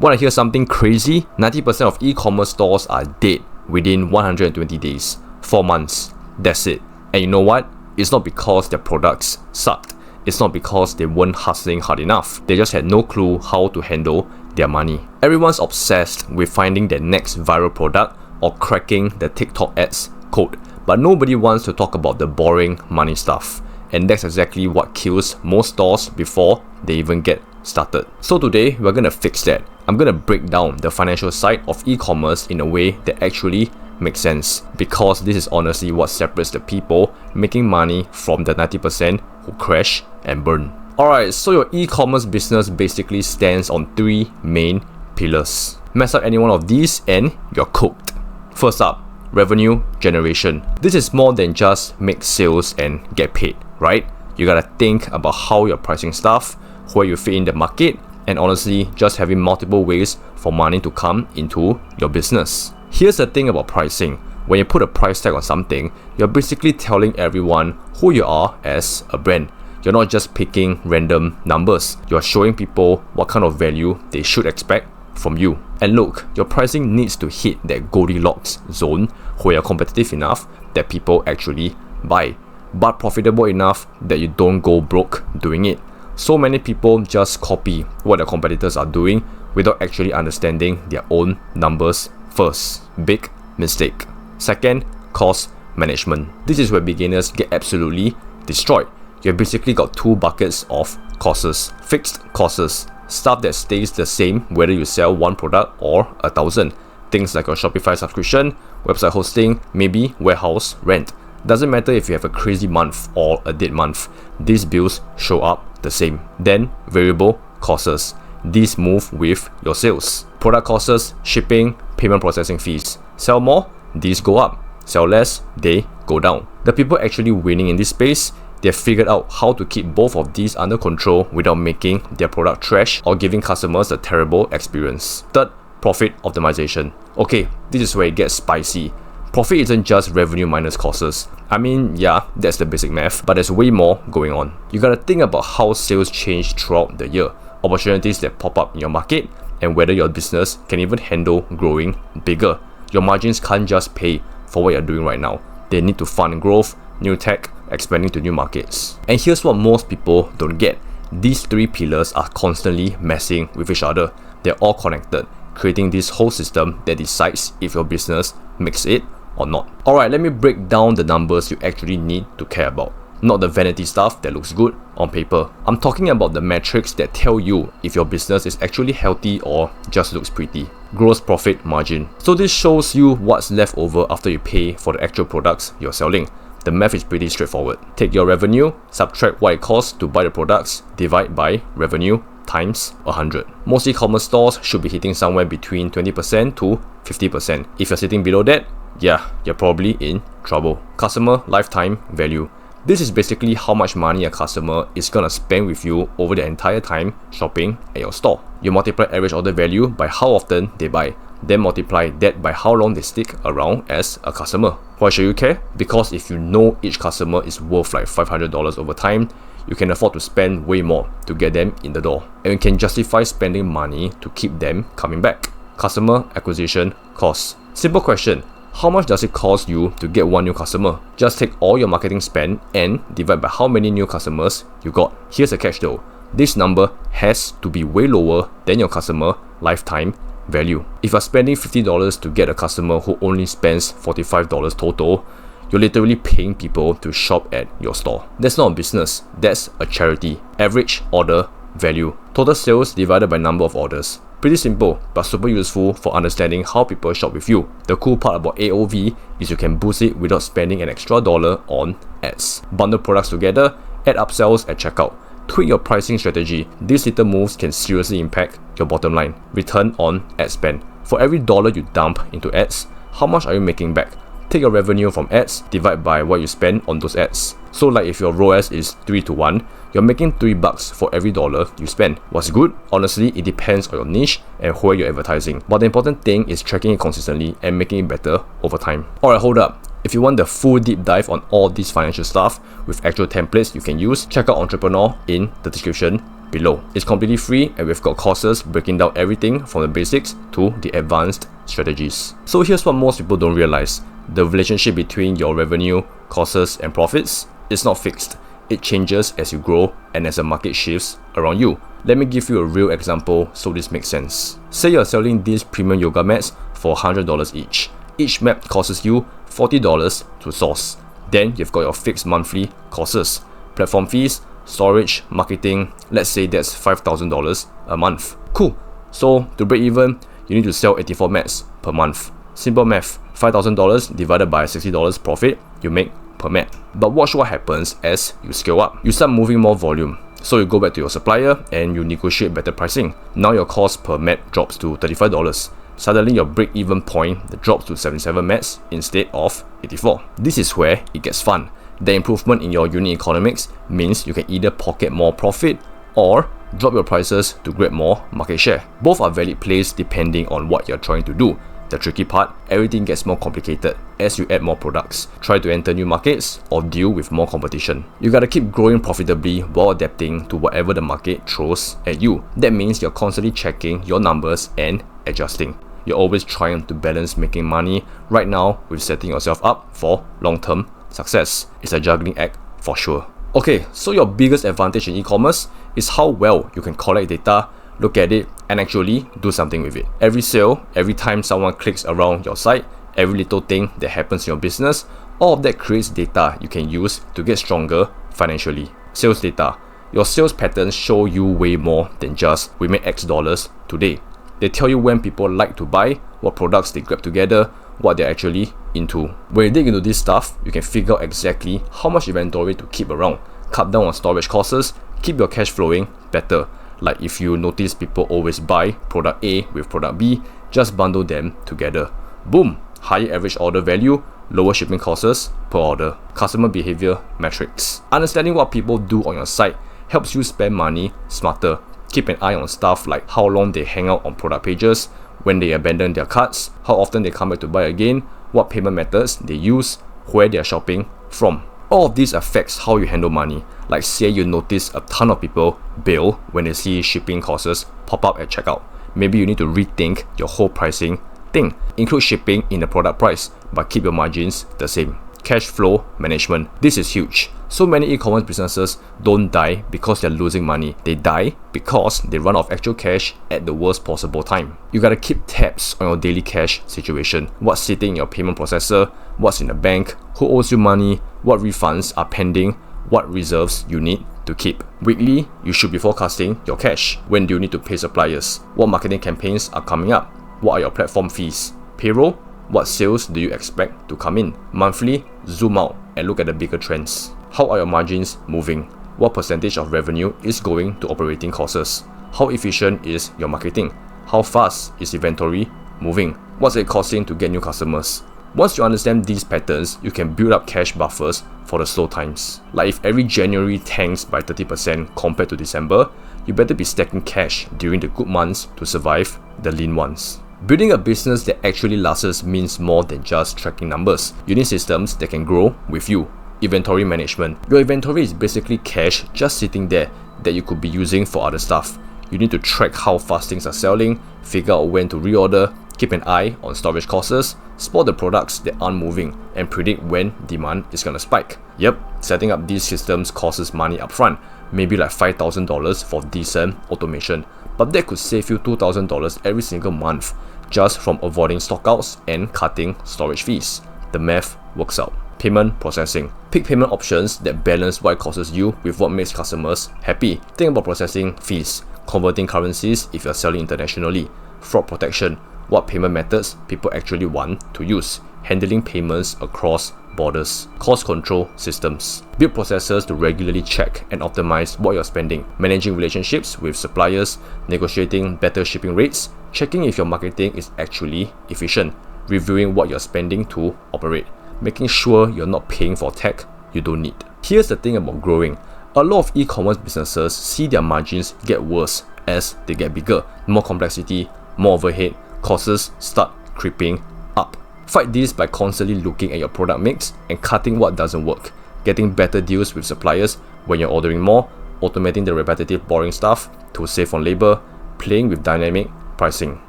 Want to hear something crazy? 90% of e-commerce stores are dead within 120 days, 4 months. That's it. And you know what? It's not because their products sucked. It's not because they weren't hustling hard enough. They just had no clue how to handle their money. Everyone's obsessed with finding their next viral product or cracking the TikTok ads code. But nobody wants to talk about the boring money stuff. And that's exactly what kills most stores before they even get started. So today, we're gonna fix that. I'm gonna break down the financial side of e-commerce in a way that actually makes sense, because this is honestly what separates the people making money from the 90% who crash and burn. Alright, so your e-commerce business basically stands on 3 main pillars. Mess up any one of these and you're cooked. First up, revenue generation. This is more than just make sales and get paid, right? You gotta think about how you're pricing stuff, where you fit in the market, and honestly, just having multiple ways for money to come into your business. Here's the thing about pricing. When you put a price tag on something, you're basically telling everyone who you are as a brand. You're not just picking random numbers. You're showing people what kind of value they should expect from you. And look, your pricing needs to hit that Goldilocks zone where you're competitive enough that people actually buy, but profitable enough that you don't go broke doing it. So many people just copy what their competitors are doing without actually understanding their own numbers first. Big mistake. Second, cost management. This is where beginners get absolutely destroyed. You've basically got 2 buckets of costs. Fixed costs, stuff that stays the same whether you sell 1 product or 1,000. Things like your Shopify subscription, website hosting, maybe warehouse rent. Doesn't matter if you have a crazy month or a dead month, these bills show up the same. Then variable costs. These move with your sales. Product costs, shipping, payment processing fees. Sell more, these go up. Sell less, they go down. The people actually winning in this space, they've figured out how to keep both of these under control without making their product trash or giving customers a terrible experience. Third, profit optimization. Okay, this is where it gets spicy. Profit isn't just revenue minus costs. I mean, yeah, that's the basic math, but there's way more going on. You gotta think about how sales change throughout the year, opportunities that pop up in your market, and whether your business can even handle growing bigger. Your margins can't just pay for what you're doing right now. They need to fund growth, new tech, expanding to new markets. And here's what most people don't get. These 3 pillars are constantly messing with each other. They're all connected, creating this whole system that decides if your business makes it or not. Alright, let me break down the numbers you actually need to care about. Not the vanity stuff that looks good on paper. I'm talking about the metrics that tell you if your business is actually healthy or just looks pretty. Gross profit margin. So this shows you what's left over after you pay for the actual products you're selling. The math is pretty straightforward. Take your revenue, subtract what it costs to buy the products, divide by revenue times 100. Most e-commerce stores should be hitting somewhere between 20% to 50%. If you're sitting below that, yeah, you're probably in trouble. Customer lifetime value. This is basically how much money a customer is gonna spend with you over the entire time shopping at your store. You multiply average order value by how often they buy, then multiply that by how long they stick around as a customer. Why should you care? Because if you know each customer is worth like $500 over time, you can afford to spend way more to get them in the door. And you can justify spending money to keep them coming back. Customer acquisition costs. Simple question. How much does it cost you to get 1 new customer? Just take all your marketing spend and divide by how many new customers you got. Here's the catch though. This number has to be way lower than your customer lifetime value. If you're spending $50 to get a customer who only spends $45 total, you're literally paying people to shop at your store. That's not a business, that's a charity. Average order value. Total sales divided by number of orders. Pretty simple, but super useful for understanding how people shop with you. The cool part about AOV is you can boost it without spending an extra dollar on ads. Bundle products together, add upsells at checkout. Tweak your pricing strategy. These little moves can seriously impact your bottom line. Return on ad spend. For every dollar you dump into ads, how much are you making back? Take your revenue from ads, divide by what you spend on those ads. So like if your ROAS is 3:1, you're making $3 for every dollar you spend. What's good? Honestly, it depends on your niche and where you're advertising. But the important thing is tracking it consistently and making it better over time. Alright, hold up. If you want the full deep dive on all this financial stuff with actual templates you can use, check out Entrepreneur in the description below. It's completely free and we've got courses breaking down everything from the basics to the advanced strategies. So here's what most people don't realize. The relationship between your revenue, costs and profits is not fixed. It changes as you grow and as the market shifts around you. Let me give you a real example so this makes sense. Say you're selling these premium yoga mats for $100 each. Each mat costs you $40 to source. Then you've got your fixed monthly costs, platform fees, storage, marketing. Let's say that's $5,000 a month. Cool. So to break even, you need to sell 84 mats per month. Simple math, $5,000 divided by $60 profit you make per mat. But watch what happens as you scale up. You start moving more volume. So you go back to your supplier and you negotiate better pricing. Now your cost per mat drops to $35. Suddenly your break-even point drops to 77 mats instead of 84. This is where it gets fun. The improvement in your unit economics means you can either pocket more profit or drop your prices to grab more market share. Both are valid plays depending on what you're trying to do. The tricky part, everything gets more complicated as you add more products, try to enter new markets, or deal with more competition. You gotta keep growing profitably while adapting to whatever the market throws at you. That means you're constantly checking your numbers and adjusting. You're always trying to balance making money right now with setting yourself up for long-term success. It's a juggling act for sure. Okay, so your biggest advantage in e-commerce is how well you can collect data, look at it, and actually do something with it. Every sale, every time someone clicks around your site, every little thing that happens in your business, all of that creates data you can use to get stronger financially. Sales data. Your sales patterns show you way more than just we made X dollars today. They tell you when people like to buy, what products they grab together, what they're actually into. When you dig into this stuff, you can figure out exactly how much inventory to keep around, cut down on storage costs, keep your cash flowing better. Like if you notice people always buy product A with product B, just bundle them together. Boom! Higher average order value, lower shipping costs per order. Customer behavior metrics. Understanding what people do on your site helps you spend money smarter. Keep an eye on stuff like how long they hang out on product pages, when they abandon their carts, how often they come back to buy again, what payment methods they use, where they are shopping from. All of this affects how you handle money. Like say you notice a ton of people bail when they see shipping costs pop up at checkout. Maybe you need to rethink your whole pricing thing. Include shipping in the product price, but keep your margins the same. Cash flow management. This is huge. So many e-commerce businesses don't die because they're losing money. They die because they run out of actual cash at the worst possible time. You gotta keep tabs on your daily cash situation. What's sitting in your payment processor, what's in the bank, who owes you money, what refunds are pending, what reserves you need to keep. Weekly, you should be forecasting your cash. When do you need to pay suppliers? What marketing campaigns are coming up? What are your platform fees? Payroll? What sales do you expect to come in? Monthly, zoom out and look at the bigger trends. How are your margins moving? What percentage of revenue is going to operating costs? How efficient is your marketing? How fast is inventory moving? What's it costing to get new customers? Once you understand these patterns, you can build up cash buffers for the slow times. Like if every January tanks by 30% compared to December, you better be stacking cash during the good months to survive the lean ones. Building a business that actually lasts means more than just tracking numbers. You need systems that can grow with you. Inventory management. Your inventory is basically cash just sitting there that you could be using for other stuff. You need to track how fast things are selling, figure out when to reorder, keep an eye on storage costs, spot the products that aren't moving, and predict when demand is gonna spike. Yep, setting up these systems costs money upfront, maybe like $5,000 for decent automation, but that could save you $2,000 every single month just from avoiding stockouts and cutting storage fees. The math works out. Payment processing. Pick payment options that balance what it costs you with what makes customers happy. Think about processing fees, converting currencies if you're selling internationally, fraud protection, what payment methods people actually want to use, handling payments across borders, cost control systems. Build processes to regularly check and optimize what you're spending, managing relationships with suppliers, negotiating better shipping rates, checking if your marketing is actually efficient, reviewing what you're spending to operate, making sure you're not paying for tech you don't need. Here's the thing about growing. A lot of e-commerce businesses see their margins get worse as they get bigger. More complexity, more overhead, costs start creeping up. Fight this by constantly looking at your product mix and cutting what doesn't work, getting better deals with suppliers when you're ordering more, automating the repetitive boring stuff to save on labor, playing with dynamic pricing,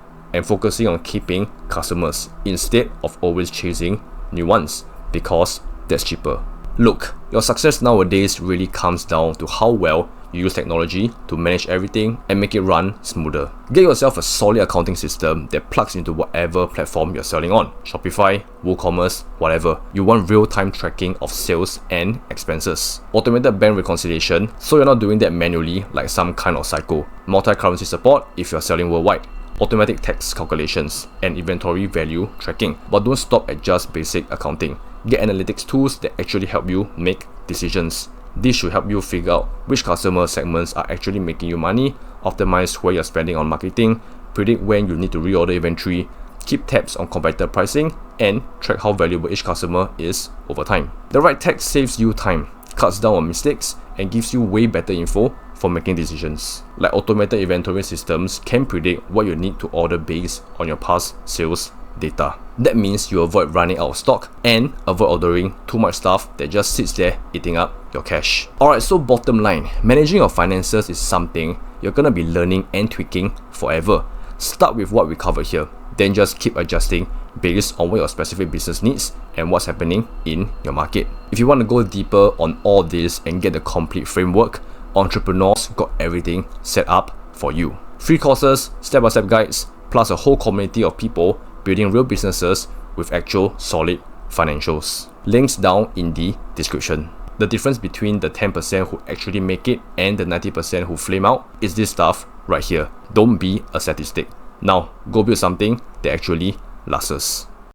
and focusing on keeping customers instead of always chasing new ones, because that's cheaper. Look, your success nowadays really comes down to how well you use technology to manage everything and make it run smoother. Get yourself a solid accounting system that plugs into whatever platform you're selling on. Shopify, WooCommerce, whatever. You want real-time tracking of sales and expenses. Automated bank reconciliation, so you're not doing that manually like some kind of psycho. Multi-currency support if you're selling worldwide. Automatic tax calculations and inventory value tracking. But don't stop at just basic accounting. Get analytics tools that actually help you make decisions. This should help you figure out which customer segments are actually making you money, optimize where you're spending on marketing, predict when you need to reorder inventory, keep tabs on competitor pricing, and track how valuable each customer is over time. The right tech saves you time, cuts down on mistakes, and gives you way better info for making decisions. Like automated inventory systems can predict what you need to order based on your past sales data. That means you avoid running out of stock and avoid ordering too much stuff that just sits there eating up your cash. Alright, so bottom line, managing your finances is something you're gonna be learning and tweaking forever. Start with what we covered here, then just keep adjusting based on what your specific business needs and what's happening in your market. If you want to go deeper on all this and get the complete framework, Entrepreneurs got everything set up for you. Free courses, step-by-step guides, plus a whole community of people building real businesses with actual solid financials. Links down in the description. The difference between the 10% who actually make it and the 90% who flame out is this stuff right here. Don't be a statistic. Now, go build something that actually lasts us.